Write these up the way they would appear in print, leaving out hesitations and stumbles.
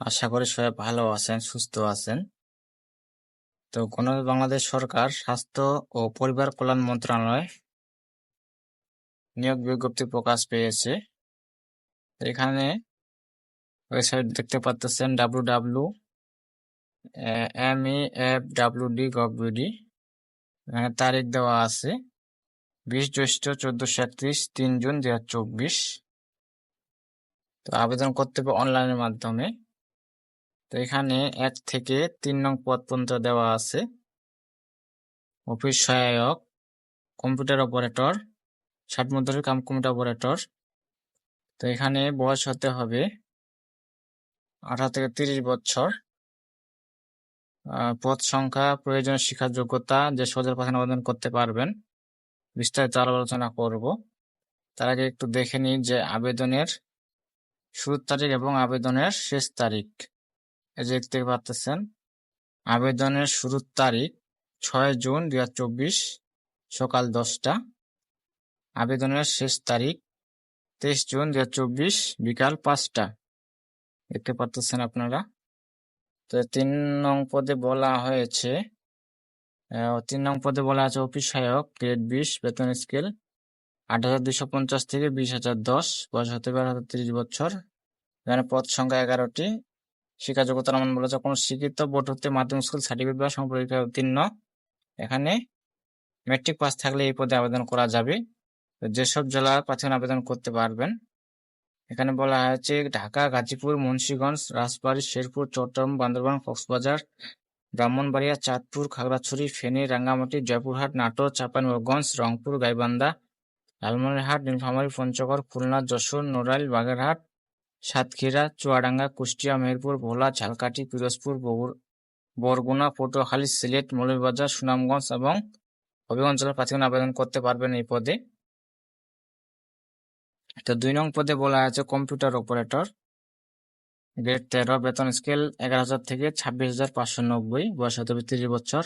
আশা করি সবাই ভালো আছেন, সুস্থ আছেন। তো বাংলাদেশ সরকার স্বাস্থ্য ও পরিবার কল্যাণ মন্ত্রণালয় নিয়োগ বিজ্ঞপ্তি প্রকাশ পেয়েছে। এখানে ওয়েবসাইট দেখতে পাচ্ছেন www.mefwd.gov.bd। এখানে তারিখ দেওয়া আছে 20 জ্যৈষ্ঠ 1431 3 জুন 2024। তো আবেদন করতে হবে অনলাইনের মাধ্যমে। তো এখানে 1 থেকে 3 নং পদ পর্যন্ত দেওয়া আছে। অফিস সহায়ক, কম্পিউটার অপারেটর, 60 মুদ্রার কম্পিউটার অপারেটর। তো এখানে বয়স হতে হবে 18 থেকে 30 বছর। পদ সংখ্যা, প্রয়োজনীয় শিক্ষা যোগ্যতা, যে সহজে প্রার্থী আবেদন করতে পারবেন, বিস্তারিত আলোচনা করব। তার আগে একটু দেখে নিই যে আবেদনের শুরুর তারিখ এবং আবেদনের শেষ তারিখ। এই যে দেখতে পাচ্ছেন, আবেদনের শুরুর তারিখ 6 জুন 2024 সকাল 10টা। আবেদনের শেষ তারিখ 23 জুন 2024 বিকাল 5টা। দেখতে পাচ্ছেন আপনারা। তো 3 নং পদে বলা হয়েছে 3 নং পদে বলা আছে অফিস সহায়ক, গ্রেড 20, বেতন স্কেল 8,250 থেকে 20,010, বয়স হতে পারে 30 বছর। এখানে পদ সংখ্যা 11টি। শিক্ষা যোগ্যতার মান বলা আছে কোনো শিক্ষিত বোর্ড হতে মাধ্যমিক স্কুল সার্টিফিকেট বা সমপরীক্ষায় উত্তীর্ণ। এখানে মেট্রিক পাস থাকলে এই পদে আবেদন করা যাবে। যেসব জেলার প্রার্থী আবেদন করতে পারবেন, এখানে বলা হয়েছে ঢাকা, গাজীপুর, মুন্সিগঞ্জ, রাজবাড়ী, শেরপুর, চট্টগ্রাম, বান্দরবান, কক্সবাজার, ব্রাহ্মণবাড়িয়া, চাঁদপুর, খাগড়াছড়ি, ফেনী, রাঙ্গামাটি, জয়পুরহাট, নাটোর, চাঁপাইনবাবগঞ্জ, রংপুর, গাইবান্ধা, লালমনিরহাট, নীলফামারী, পঞ্চগড়, খুলনা, যশোর, নড়াইল, বাগেরহাট, সাতক্ষীরা, চুয়াডাঙ্গা, কুষ্টিয়া, মেহেরপুর, ভোলা, ঝালকাঠি, পিরোজপুর, বরগুনা, পটুয়াখালী, সিলেট, মৌলভীবাজার, সুনামগঞ্জ এবং হবিগঞ্জ জেলার প্রার্থীগণ আবেদন করতে পারবেন এই পদে। তো 2 নং পদে বলা আছে কম্পিউটার অপারেটর, গ্রেড 13, বেতন স্কেল 11,000 থেকে 26,590, বয়স হতে হবে 30 বছর।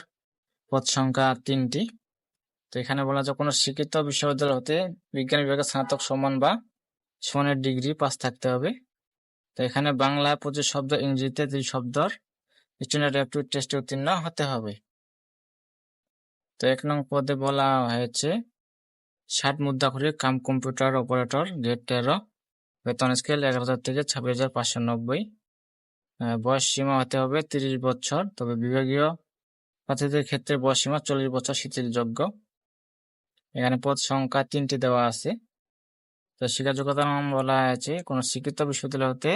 পদ সংখ্যা 3টি। তো এখানে বলা আছে কোনো শিক্ষিত বিশ্ববিদ্যালয় হতে বিজ্ঞান বিভাগে স্নাতক সমান বা সমানের ডিগ্রি পাস থাকতে হবে। তো এখানে বাংলা 25 শব্দ, ইংরেজিতে 30 শব্দর স্ট্যান্ডার্ড অ্যাপটিটিউড টেস্টে উত্তীর্ণ হতে হবে। তো 1 নং পদে বলা হয়েছে 60 মুদ্রাক্ষরিক কম্পিউটার অপারেটর, গ্রেড 13, বেতন স্কেল 11,000 থেকে 26,590, বয়স সীমা হতে হবে 30 বছর। তবে বিভাগীয় প্রার্থীদের ক্ষেত্রে বয়স সীমা 40 বছর শিথিলযোগ্য। এখানে পদ সংখ্যা 3টি দেওয়া আছে। তো শিক্ষা যোগ্যতার নাম বলা হয়েছে কোনো শিক্ষিত বিশ্ববিদ্যালয় হতে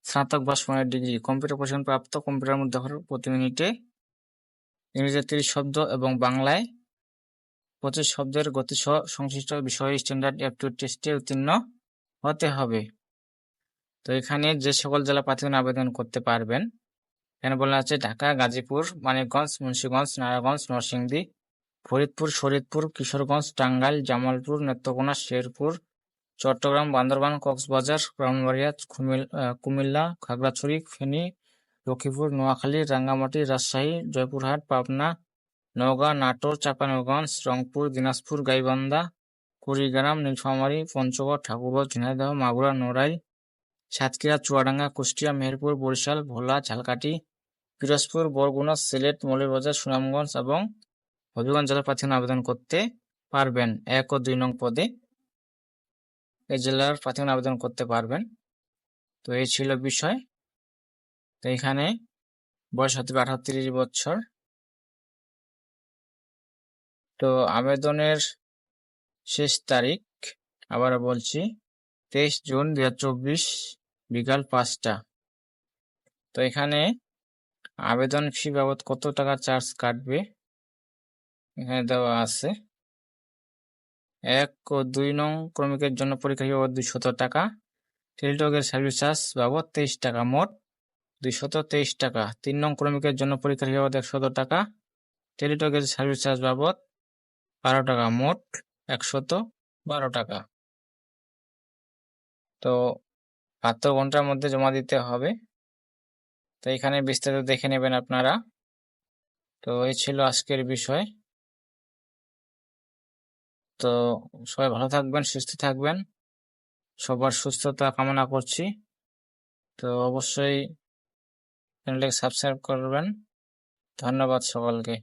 স্নাতক বা সমানের ডিগ্রি, কম্পিউটার প্রশিক্ষণ প্রাপ্ত, কম্পিউটার মুদ্রাক্ষর প্রতি মিনিটে ইংরেজিতে 30 শব্দ এবং বাংলায় 25 শব্দের গতিসহ সংশ্লিষ্ট বিষয়ে স্ট্যান্ডার্ড অ্যাপটিটিউড টেস্টে উত্তীর্ণ হতে হবে। তো এখানে যে সকল জেলা প্রার্থীগণ আবেদন করতে পারবেন, এখানে বলা আছে ঢাকা, গাজীপুর, মানিকগঞ্জ, মুন্সিগঞ্জ, নারায়ণগঞ্জ, নরসিংদী, ফরিদপুর, শরীয়তপুর, কিশোরগঞ্জ, টাঙ্গাইল, জামালপুর, নেত্রকোনা, শেরপুর, চট্টগ্রাম, বান্দরবান, কক্সবাজার, ব্রাহ্মণবাড়িয়া, কুমিল্লা, খাগড়াছড়ি, ফেনী, লক্ষ্মীপুর, নোয়াখালী, রাঙ্গামাটি, রাজশাহী, জয়পুরহাট, পাবনা, নওগাঁ, নাটোর, চাঁপাইনবাবগঞ্জ, রংপুর, দিনাজপুর, গাইবান্ধা, কুড়িগ্রাম, নীলফামারী, পঞ্চগড়, ঠাকুরগাঁও, ঝিনাইদহ, মাগুরা, নড়াইল, সাতক্ষীরা, চুয়াডাঙ্গা, কুষ্টিয়া, মেহেরপুর, বরিশাল, ভোলা, ঝালকাঠি, পিরোজপুর, বরগুনা, সিলেট, মৌলভীবাজার, সুনামগঞ্জ এবং হবিগঞ্জ জেলার প্রার্থীগণ আবেদন করতে পারবেন। 1 ও 2 নং পদে এই জেলার প্রার্থীগণ আবেদন করতে পারবেন। তো এই ছিল বিষয়। তো এখানে বয়স হতে হবে 38 বছর। তো আবেদনের শেষ তারিখ আবার বলছি 23 জুন 2024 বিকাল 5টা। তো এখানে আবেদন ফি বাবদ কত টাকা চার্জ কাটবে এখানে দেওয়া আছে। 1 ও 2 নং ক্রমিকের জন্য পরীক্ষা ফি বাবদ 200 টাকা, টেলিটকের সার্ভিস চার্জ বাবদ 23 টাকা, মোট 223 টাকা। 3 নং ক্রমিকের জন্য পরীক্ষা ফি বাবদ 100 টাকা, টেলিটকের সার্ভিস চার্জ বাবদ 12 টাকা, মোট 112 টাকা। তো 72 ঘন্টার মধ্যে জমা দিতে হবে। তো এখানে বিস্তারিত দেখে নেবেন আপনারা। তো এই ছিল আজকের বিষয়। তো সবাই ভালো থাকবেন, সুস্থ থাকবেন, সবার সুস্থতা কামনা করছি। তো অবশ্যই চ্যানেলটিকে সাবস্ক্রাইব করবেন। ধন্যবাদ সকলকে।